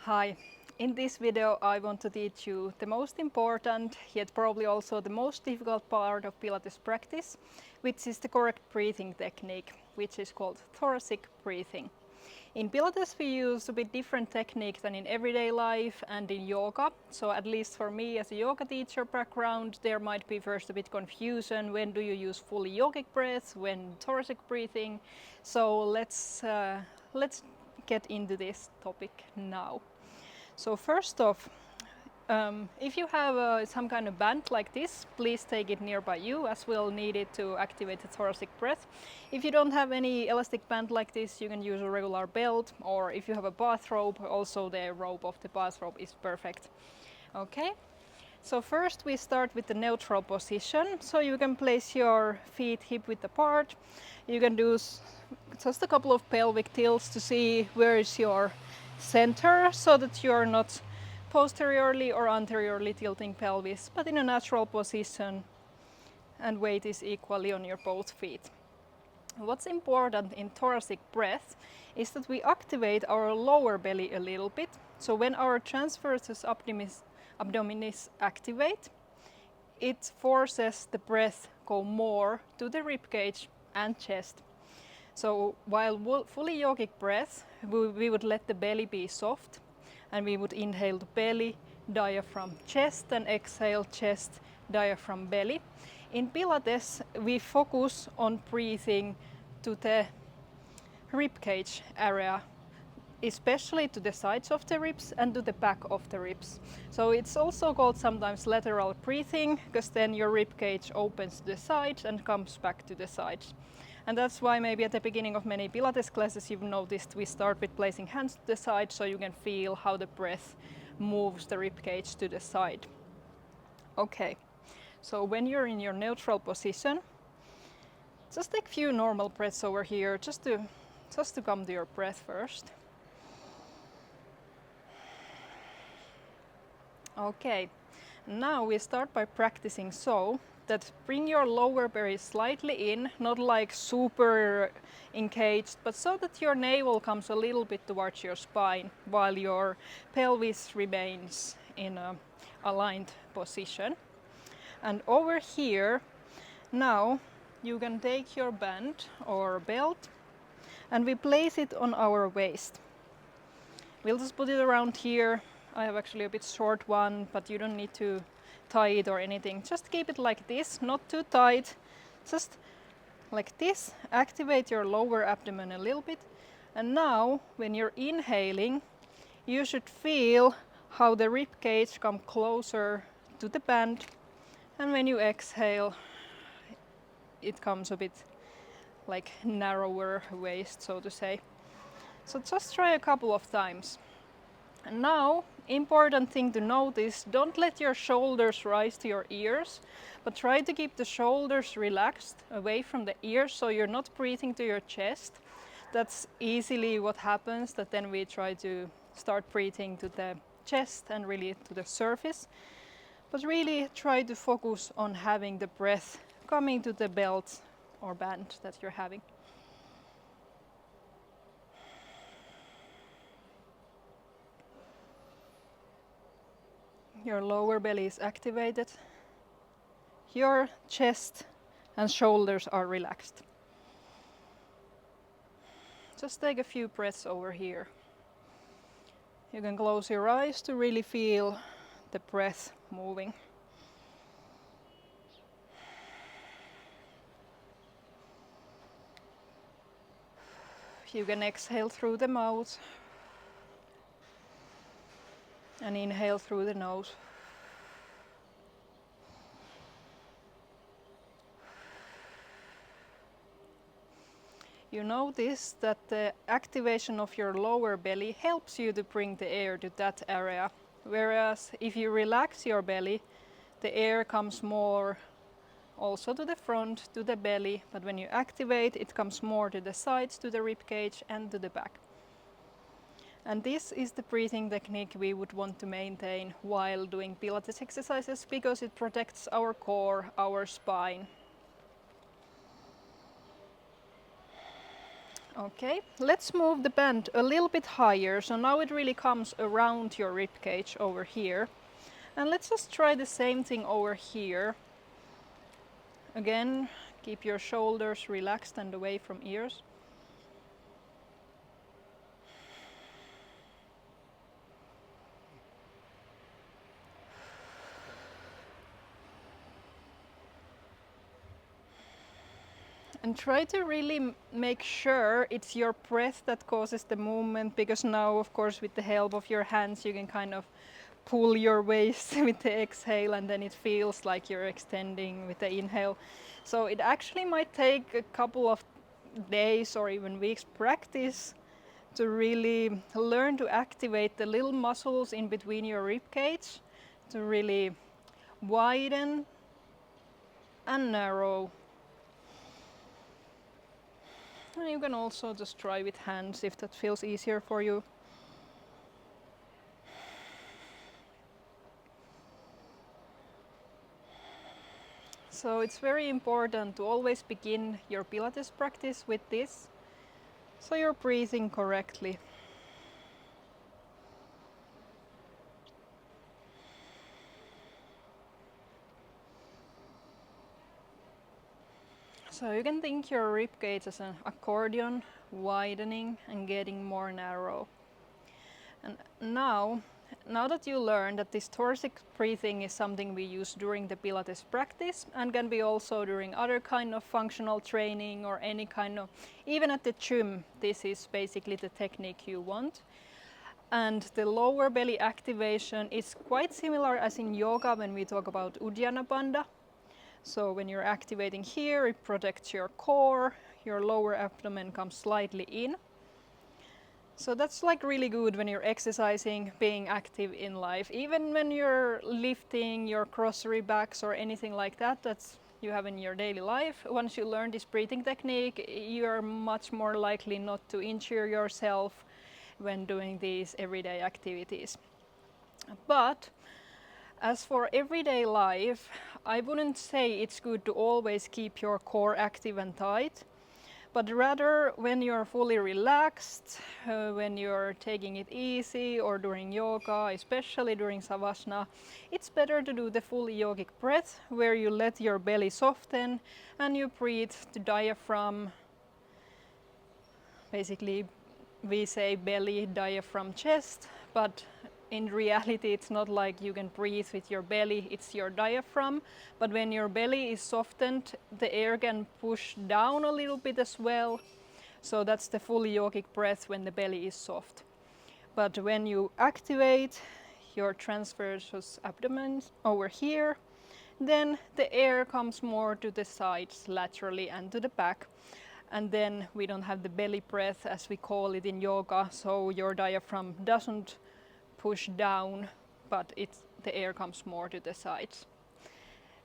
Hi, in this video I want to teach you the most important, yet probably also the most difficult part of Pilates practice, which is the correct breathing technique, which is called thoracic breathing. In Pilates we use a bit different technique than in everyday life and in yoga, so at least for me as a yoga teacher background there might be first a bit confusion, when do you use fully yogic breaths, when thoracic breathing, so let's get into this topic now. So first off, if you have some kind of band like this, please take it nearby you as we'll need it to activate the thoracic breath. If you don't have any elastic band like this, you can use a regular belt, or if you have a bathrobe, also the rope of the bathrobe is perfect. Okay, so first we start with the neutral position. So you can place your feet hip width apart. You can do just a couple of pelvic tilts to see where is your center, so that you're not posteriorly or anteriorly tilting pelvis, but in a natural position and weight is equally on your both feet. What's important in thoracic breath is that we activate our lower belly a little bit. So when our transversus abdominis activate, it forces the breath go more to the ribcage and chest. So while fully yogic breath, we would let the belly be soft and we would inhale the belly, diaphragm, chest, and exhale chest, diaphragm, belly. In Pilates, we focus on breathing to the ribcage area, especially to the sides of the ribs and to the back of the ribs. So it's also called sometimes lateral breathing, because then your ribcage opens to the sides and comes back to the sides. And that's why maybe at the beginning of many Pilates classes you've noticed we start with placing hands to the side so you can feel how the breath moves the ribcage to the side. Okay, so when you're in your neutral position, just take a few normal breaths over here, just to come to your breath first. Okay, now we start by practicing so that bring your lower belly slightly in, not like super engaged, but so that your navel comes a little bit towards your spine while your pelvis remains in a aligned position. And over here, now you can take your band or belt and we place it on our waist. We'll just put it around here. I have actually a bit short one, but you don't need to tie it or anything. Just keep it like this, not too tight. Just like this. Activate your lower abdomen a little bit. And now, when you're inhaling, you should feel how the rib cage comes closer to the band. And when you exhale, it comes a bit like narrower waist, so to say. So just try a couple of times. And now, important thing to notice, don't let your shoulders rise to your ears, but try to keep the shoulders relaxed away from the ears so you're not breathing to your chest. That's easily what happens, that then we try to start breathing to the chest and really to the surface. But really try to focus on having the breath coming to the belt or band that you're having. Your lower belly is activated. Your chest and shoulders are relaxed. Just take a few breaths over here. You can close your eyes to really feel the breath moving. You can exhale through the mouth and inhale through the nose. You notice that the activation of your lower belly helps you to bring the air to that area, whereas if you relax your belly, the air comes more also to the front, to the belly, but when you activate, it comes more to the sides, to the rib cage and to the back. And this is the breathing technique we would want to maintain while doing Pilates exercises, because it protects our core, our spine. Okay, let's move the band a little bit higher, so now it really comes around your rib cage over here. And let's just try the same thing over here. Again, keep your shoulders relaxed and away from ears. And try to really make sure it's your breath that causes the movement, because now, of course, with the help of your hands, you can kind of pull your waist with the exhale, and then it feels like you're extending with the inhale. So it actually might take a couple of days or even weeks practice to really learn to activate the little muscles in between your rib cage to really widen and narrow. And you can also just try with hands if that feels easier for you. So it's very important to always begin your Pilates practice with this, so you're breathing correctly. So you can think your rib cage as an accordion, widening and getting more narrow. And now that you learn that this thoracic breathing is something we use during the Pilates practice and can be also during other kind of functional training or any kind of, even at the gym, this is basically the technique you want. And the lower belly activation is quite similar as in yoga when we talk about Uddiyana Bandha. So when you're activating here, it protects your core, your lower abdomen comes slightly in. So that's like really good when you're exercising, being active in life. Even when you're lifting your grocery bags or anything like that, that's you have in your daily life. Once you learn this breathing technique, you're much more likely not to injure yourself when doing these everyday activities. But as for everyday life, I wouldn't say it's good to always keep your core active and tight, but rather when you're fully relaxed, when you're taking it easy, or during yoga, especially during savasana, it's better to do the full yogic breath where you let your belly soften and you breathe the diaphragm. Basically, we say belly, diaphragm, chest, but in reality it's not like you can breathe with your belly, it's your diaphragm. But when your belly is softened, the air can push down a little bit as well. So that's the full yogic breath when the belly is soft. But when you activate your transversus abdomen over here, then the air comes more to the sides laterally and to the back. And then we don't have the belly breath as we call it in yoga, so your diaphragm doesn't push down, but the air comes more to the sides.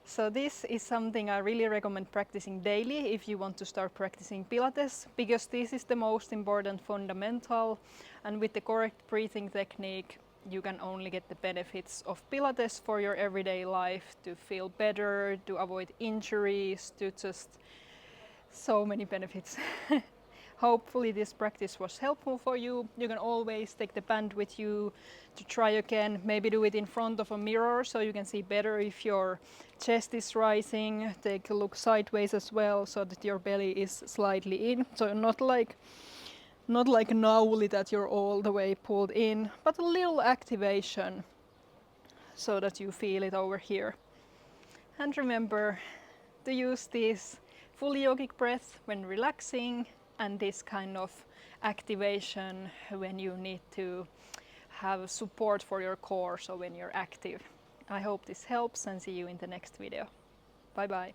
So this is something I really recommend practicing daily if you want to start practicing Pilates, because this is the most important fundamental, and with the correct breathing technique you can only get the benefits of Pilates for your everyday life, to feel better, to avoid injuries, to just so many benefits. Hopefully this practice was helpful for you. You can always take the band with you to try again. Maybe do it in front of a mirror so you can see better if your chest is rising. Take a look sideways as well so that your belly is slightly in. So not like Nauli that you're all the way pulled in, but a little activation so that you feel it over here. And remember to use this full yogic breath when relaxing, and this kind of activation when you need to have support for your core, so when you're active. I hope this helps, and see you in the next video. Bye bye.